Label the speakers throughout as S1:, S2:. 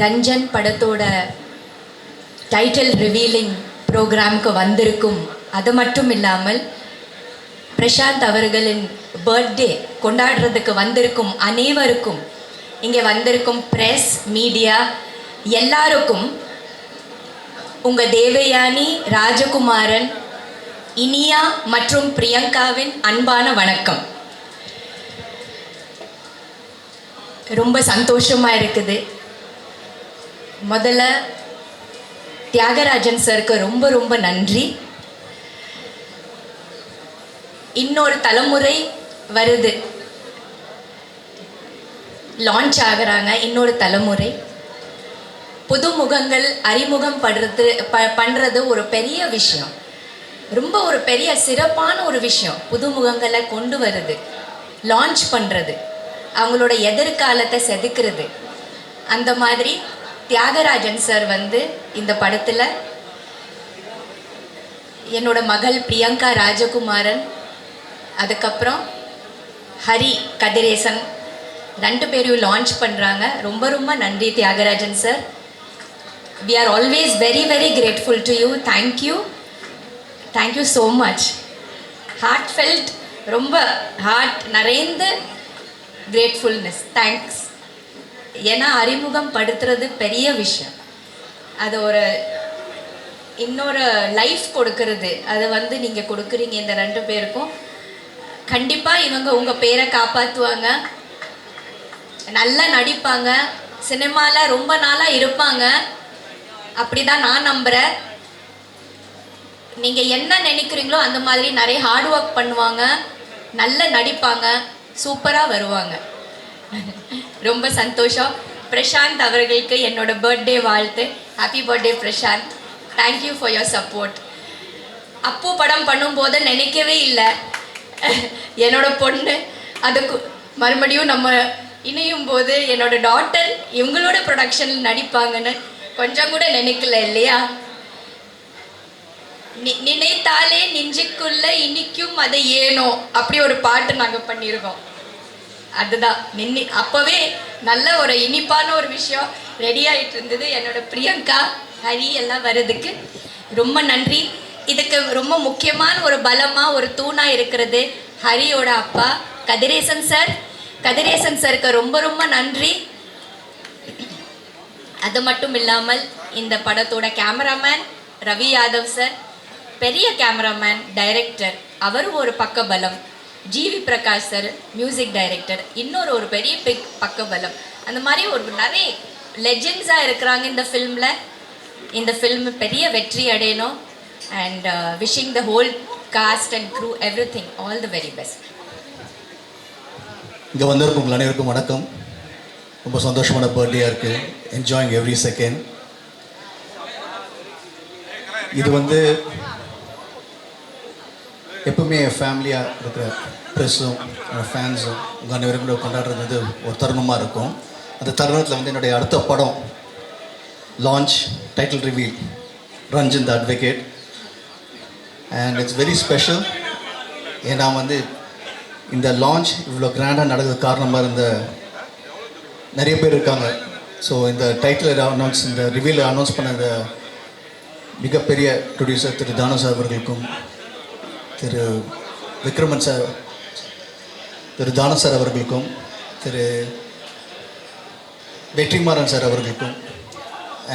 S1: ரஞ்சன் படத்தோட title revealing ப்ரோக்ராம்க்கு வந்திருக்கும். அது மட்டும் இல்லாமல் பிரசாந்த் அவர்களின் பர்த்டே கொண்டாடுறதுக்கு வந்திருக்கும் அனைவருக்கும், இங்கே வந்திருக்கும் ப்ரெஸ் மீடியா எல்லாருக்கும் உங்கள் தேவயானி, ராஜகுமாரன், இனியா மற்றும் பிரியங்காவின் அன்பான வணக்கம். ரொம்ப சந்தோஷமாக இருக்குது. முதல்ல தியாகராஜன் சாருக்கு ரொம்ப ரொம்ப நன்றி. இன்னொரு தலைமுறை வருது, லான்ச் ஆகுறாங்க. இன்னொரு தலைமுறை புது முகங்கள் அறிமுகம் பண்ணுறது ஒரு பெரிய விஷயம், ரொம்ப ஒரு பெரிய சிறப்பான ஒரு விஷயம். புது முகங்களை கொண்டு வருது, லான்ச் பண்ணுறது, அவங்களோட எதிர்காலத்தை செதுக்கிறது. அந்த மாதிரி தியாகராஜன் சார் இந்த படத்தில் என்னோட மகள் பிரியங்கா ராஜகுமாரன், அதுக்கப்புறம் ஹரி கதிரேசன் 2 பேரையும் லான்ச் பண்ணுறாங்க. ரொம்ப ரொம்ப நன்றி Thiyagarajan sir. We are always very very grateful to you. Thank you so much. Heartfelt, ரொம்ப ஹார்ட் நிறைந்த கிரேட்ஃபுல்னஸ், தேங்க்ஸ். ஏன்னா அறிமுகம் படுத்துறது பெரிய விஷயம், அது ஒரு இன்னொரு லைஃப் கொடுக்கறது. அது நீங்கள் கொடுக்குறீங்க இந்த 2 பேருக்கும். கண்டிப்பாக இவங்க உங்கள் பேரை காப்பாற்றுவாங்க, நல்லா நடிப்பாங்க, சினிமாவில் ரொம்ப நாளாக இருப்பாங்க. அப்படி தான் நான் நம்புகிறேன். நீங்கள் என்ன நினைக்கிறீங்களோ அந்த மாதிரி நிறைய ஹார்ட் ஒர்க் பண்ணுவாங்க, நல்லா நடிப்பாங்க, சூப்பராக வருவாங்க. ரொம்ப சந்தோஷம். பிரசாந்த் அவர்களுக்கு என்னோட பர்த்டே வாழ்த்து. Happy birthday Prashanth. Thank you for your support. அப்போ படம் பண்ணும்போது நினைக்கவே இல்லை என்னோட பொண்ணு அதுக்கு மறுபடியும் நம்ம இணையும் போது என்னோட டாட்டர் இவங்களோட ப்ரொடக்ஷனில் நடிப்பாங்கன்னு கொஞ்சம் கூட நினைக்கல இல்லையா? நினைத்தாலே நெஞ்சுக்குள்ள இனிக்கும் அதை ஏனோ அப்படி ஒரு பாட்டு நாங்கள் பண்ணியிருக்கோம். அதுதான் அப்போவே நல்ல ஒரு இனிப்பான ஒரு விஷயம் ரெடி ஆகிட்டு இருந்தது. என்னோட பிரியங்கா, ஹரி எல்லாம் வர்றதுக்கு ரொம்ப நன்றி. இதுக்கு ரொம்ப முக்கியமான ஒரு பலமாக ஒரு தூணாக இருக்கிறது ஹரியோட அப்பா கதிரேசன் சார். கதிரேசன் சாருக்கு ரொம்ப ரொம்ப நன்றி. அது மட்டும் இல்லாமல் இந்த படத்தோட கேமராமேன் ரவி யாதவ் சார், பெரிய கேமராமேன், டைரக்டர், அவரும் ஒரு பக்கபலம். G V Prakash sir music director, இன்னொரு ஒரு பெரிய பக்கபலம். அந்த மாதிரி ஒரு நிறைய லெஜெண்ட்ஸாக இருக்கிறாங்க இந்த ஃபில்மில். இந்த ஃபில்ம் பெரிய வெற்றி அடையணும். And wishing the whole cast and crew everything all the very best.
S2: இங்கே வந்திருக்கும் உங்கள் அனைவருக்கும் வணக்கம். ரொம்ப சந்தோஷமான பர்த்டேயாக இருக்குது. Enjoying every second. இது எப்பவுமே ஃபேமிலியாக இருக்கிற ப்ரெஸ்ஸும் ஃபேன்ஸும் உங்கள் அனைவரும் கொண்டாடுறது ஒரு தருணமாக இருக்கும். அந்த தருணத்தில் என்னுடைய அடுத்த படம் launch, title reveal, Ranjan the advocate. And it's very special. ஏன்னா இந்த லான்ச் இவ்வளோ கிராண்டாக நடக்கிறதுக்கு காரணமாக இருந்த நிறைய பேர் இருக்காங்க. ஸோ இந்த டைட்டில் அனௌன்ஸ், இந்த ரிவீல் அனௌன்ஸ் பண்ண இந்த மிகப்பெரிய ப்ரொடியூசர் திரு தானு சார் அவர்களுக்கும், திரு விக்ரமன் சார், திரு தானு சார் அவர்களுக்கும், திரு வெற்றிமாறன் சார் அவர்களுக்கும்,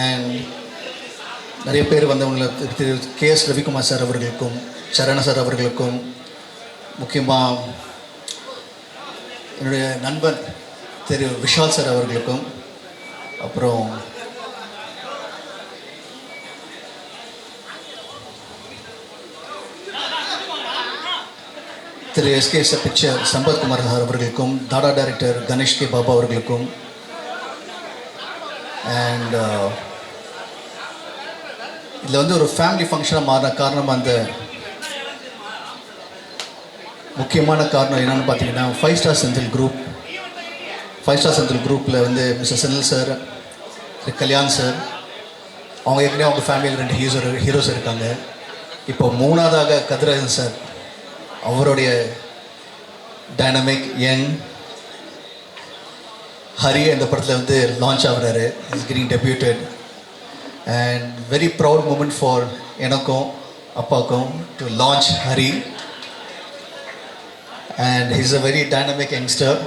S2: அண்ட் நிறைய பேர் வந்தவங்கள திரு KS ரவிக்குமார் சார் அவர்களுக்கும், சரண சார் அவர்களுக்கும், முக்கியமாக என்னுடைய நண்பன் திரு விஷால் சார் அவர்களுக்கும், அப்புறம் திரு SK பிக்சர் சம்பத்குமார் சார் அவர்களுக்கும், தாடா டைரக்டர் கணேஷ் கே பாபா அவர்களுக்கும், அண்ட் இதில் ஒரு ஃபேமிலி ஃபங்க்ஷனாக மாறின காரணம், அந்த முக்கியமான காரணம் என்னென்னு பார்த்தீங்கன்னா 5 ஸ்டார் செந்தில் குரூப்பில் mister Senthil sir, Thiru Kalyan sir, அவங்க ஏற்கனவே அவங்க ஃபேமிலியில் 2 ஹீரோஸ் இருக்காங்க. இப்போ 3ஆவதாக கதிரேசன் சார், அவருடைய டைனமிக் யங் ஹரி இந்த படத்தில் வந்து லான்ச் ஆகுறாரு. Is getting debuted and very proud moment for எனக்கும் அப்பாவுக்கும் to launch Hari. And he's a very dynamic youngster.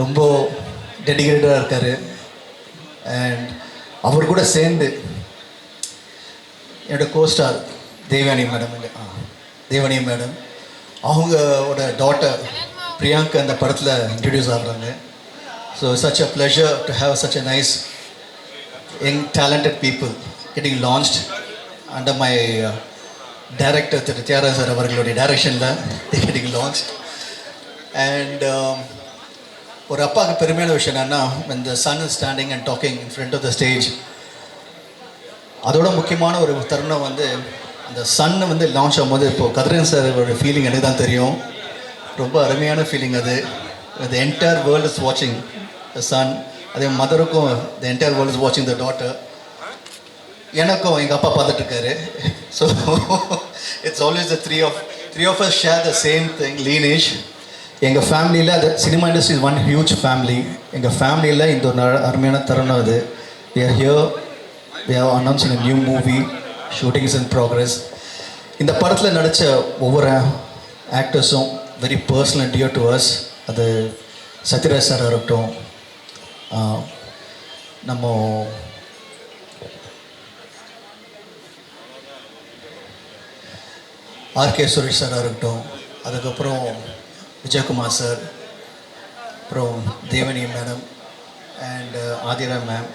S2: ரொம்ப டெடிகேட்டடாக இருக்கார். அண்ட் அவர் கூட சேர்ந்து என்னோட கோஸ்டார் தேவயானி மேடம் அவங்களோட டாட்டர் பிரியாங்கா அந்த படத்தில் இன்ட்ரடியூஸ் ஆகுறாங்க. So such a pleasure to have such a nice young talented people getting launched under my director Thiru Thiyagarajan sir அவர்களுடைய டைரக்ஷனில் கெட்டிங் லான்ச். அண்ட் ஒரு அப்பாவுக்கு பெருமையான விஷயம் என்னென்னா when the son is standing and talking in front of the stage, அதோட முக்கியமான ஒரு தருணம் வந்து அந்த சன்னு வந்து லான்ச் ஆகும்போது இப்போது கதிரன் சாரோட ஃபீலிங் எனக்கு தான் தெரியும். ரொம்ப அருமையான ஃபீலிங் அது. த என்டையர் வேர்ல்ட் இஸ் வாட்சிங் த சன். அதே மதருக்கும் த என்டையர் வேர்ல்ட் இஸ் வாட்சிங் த டாட்டர். எனக்கும் எங்கள் அப்பா பார்த்துட்ருக்காரு. So it's always the three of us share the same thing lineage. எங்கள் ஃபேமிலியில் அது cinema industry is one huge family. எங்கள் ஃபேமிலியில் இந்த ஒரு அருமையான தருணம் அது. we are here, we have announcing a new movie, shooting is in progress. இந்த படத்தில் நடித்த ஒவ்வொரு ஆக்டர்ஸும் very personal and dear to us. அது சத்யராஜ் சார் இருக்கட்டும், நம்ம ஆர்கே சுரேஷ் சாராக இருக்கட்டும், அதுக்கப்புறம் விஜயகுமார் சார், அப்புறம் தேவனி மேடம் அண்ட் ஆதிரா மேம்,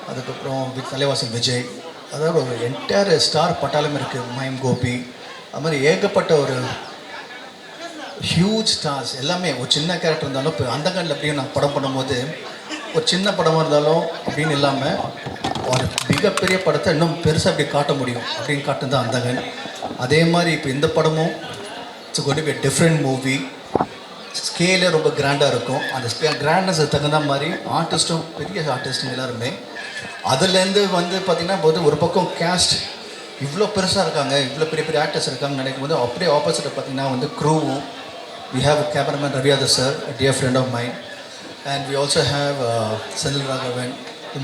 S2: அதுக்கப்புறம் தலைவாசன் விஜய், அதாவது ஒரு என்டையர் ஸ்டார் பட்டாளம் இருக்குது. மைம் கோபி, அது மாதிரி ஏகப்பட்ட ஒரு ஹியூஜ் ஸ்டார்ஸ் எல்லாமே. ஒரு சின்ன கேரக்டர் இருந்தாலும் இப்போ அந்த கண்ணில் அப்படியும் நான் படம் பண்ணும்போது ஒரு சின்ன படமாக இருந்தாலும் அப்படின்னு இல்லாமல் ஒரு மிகப்பெரிய படத்தை இன்னும் பெருசாக அப்படி காட்ட முடியும் அப்படின்னு காட்டுறது தான் அந்த கண். அதே மாதிரி இப்போ இந்த படமும் it's going to be a different movie. ஸ்கேலே ரொம்ப கிராண்டாக இருக்கும். அந்த கிராண்ட்னஸ் தகுந்த மாதிரி ஆர்டிஸ்ட்டும் பெரிய ஆர்டிஸ்ட்டுங்க எல்லாருமே. அதுலேருந்து வந்து பார்த்திங்கன்னா போது ஒரு பக்கம் கேஸ்ட் இவ்வளோ பெருசாக இருக்காங்க, இவ்வளோ பெரிய பெரிய ஆக்டர்ஸ் இருக்காங்கன்னு நினைக்கும் போது அப்படியே ஆப்போசிட்டை பார்த்திங்கன்னா வந்து க்ரூவும். we have a cameraman Raviada sir, a dear friend of mine, and we also have Senil Raghavan.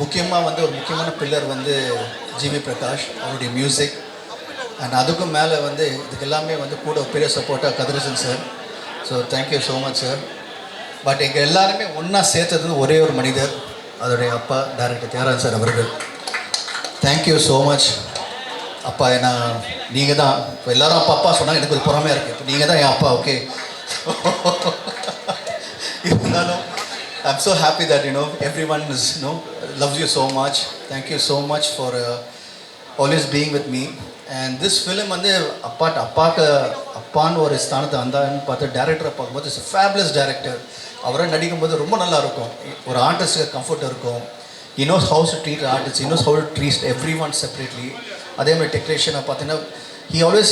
S2: முக்கியமாக வந்து ஒரு முக்கியமான பில்லர் வந்து ஜிவி பிரகாஷ், அவருடைய மியூசிக். அண்ட் அதுக்கும் மேலே வந்து இதுக்கு எல்லாமே வந்து கூட பெரிய சப்போர்ட்டாக Kathirasan sir. So thank you so much sir. But எங்கள் எல்லாருமே ஒன்றா சேர்த்தது ஒரே ஒரு மனிதர், அதோடைய அப்பா டைரக்டர் தியாகராஜன் சார் அவர்கள். தேங்க்யூ ஸோ மச் அப்பா. ஏன்னா நீங்கள் தான் இப்போ எல்லோரும் அப்பா அப்பா சொன்னால் எனக்கு ஒரு பொறாமையாக இருக்குது. இப்போ நீங்கள் தான் என் அப்பா. ஓகே, இருந்தாலும் I'm so happy that everyone is loves you so much. Thank you so much for always being with me. And this film வந்து அப்பான்னு ஒரு ஸ்தானத்தை வந்தான்னு பார்த்து டேரக்டரை பார்க்கும்போது இட்ஸ் ஃபேபுலஸ் டேரக்டர். அவரை நடிக்கும்போது ரொம்ப நல்லா இருக்கும். ஒரு ஆர்டிஸ்ட்டுக்கு கம்ஃபர்ட் இருக்கும். he knows how to treat artists, he knows how to treat everyone separately. அதே மாதிரி டெக்னீஷியனை பார்த்தீங்கன்னா he always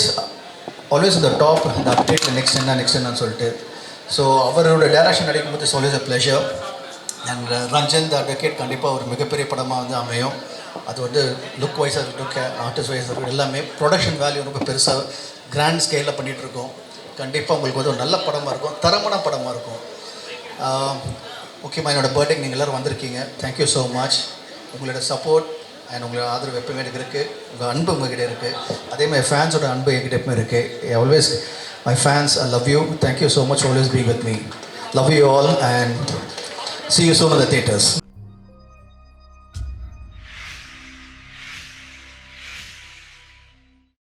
S2: on the top, இந்த அப்டேட்டில் நெக்ஸ்ட் என்னன்னு சொல்லிட்டு. ஸோ அவரோட டைரக்ஷன் நடிக்கும்போது it's always a pleasure. And Ranjan the advocate கண்டிப்பாக ஒரு மிகப்பெரிய படமாக வந்து அமையும். அது வந்து லுக் வைஸாக இருக்கட்டும், ஆர்டிஸ்ட் வைஸாக இருக்கட்டும், எல்லாமே ப்ரொடக்ஷன் வேல்யூ ரொம்ப பெருசாக கிராண்ட் ஸ்கேலில் பண்ணிகிட்ருக்கோம். கண்டிப்பாக உங்களுக்கு வந்து ஒரு நல்ல படமாக இருக்கும், தரமான படமாக இருக்கும். முக்கியமாக என்னோடய பர்த்டேக்கு நீங்கள் எல்லோரும் வந்திருக்கீங்க. Thank you so much. உங்களோட சப்போர்ட் அண்ட் உங்களோட ஆதரவு எப்பவுமே எனக்கு இருக்குது. உங்கள் அன்பு உங்கள்கிட்ட இருக்குது. அதே மாதிரி ஃபேன்ஸோட அன்பு என்கிட்ட எப்பவுமே இருக்குது. Always my fans, I love you. Thank you so much. Always being with me. Love you all and see you soon in the theaters.